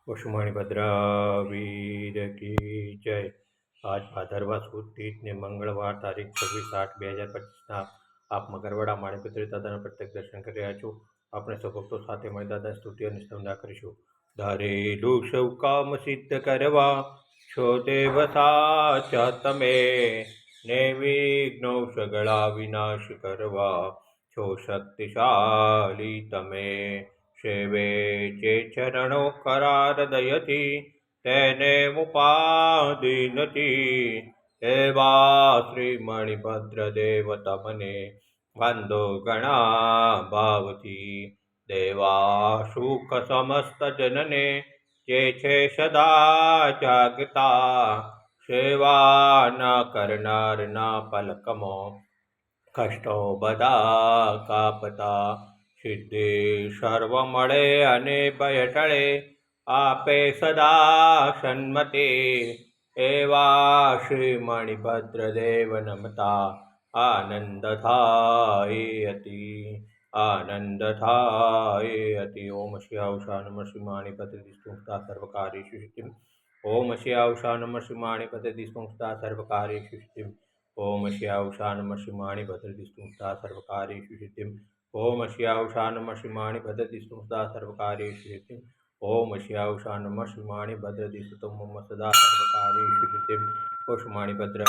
वसुमणि भद्रा वीर की जय। आज भादरवा सुद तीज ने मंगलवार तारीख 26/8/2025 आप मगरवाड़ा माणिपत्री दादा प्रत्यक्ष दर्शन कर रहा छो। अपने सौ भक्तों साथ मळी दादा स्तुति और स्तवना करीशुं। धारेलू सौ काम सिद्ध करवा छो देव साचा तमे, ने विघ्नो सगळा विनाश करवा छो शक्तिशाली तमे। सेवे जे चरणो करार दयथी તેને ઉપાધિ નથી। એવા શ્રી મણિભદ્ર દેવ તમને વંદો ઘણા ભાવથી। દેવા સુખ સમસ્ત જનને જે છે સદા જાગતા, સેવા ના કરનાર ના પલકમો કષ્ટો બધા કાપતા। સિદ્ધિ સર્વ મળે અને ભય ટળે, આપે સદા સન્મતિ। એવા શ્રી મણિભદ્ર દેવ નમતા આનંદ થાય અતિ, આનંદ થાય અતિ। ઓમ શ્રી આવશા નમ શ્રી મણિભદ્ર દિસ્તુંસ્તા સર્વકાર્યેષુ સિદ્ધિમ। ઓમ શ્રી આવશા નમ શ્રી મણિભદ્ર દિસ્તુંસ્તા સર્વકાર્યેષુ સિદ્ધિમ। ओम श्री आवशा नमः श्री मणिभद्र दिस्तुंस्ता सर्वकार्येषु सिद्धिम्। ओम श्री आवशा नमः श्री मणिभद्र दिस्तुंस्ता सर्वकार्येषु सिद्धिम्। ओम श्री आवशा नमः श्री मणिभद्र दिस्तुं मम सदा सर्वकार्येषु सिद्धिम्। ओम मणिभद्र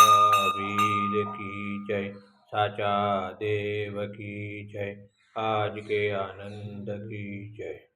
वीर की जय, साचा देव की जय, आज के आनंद की जय।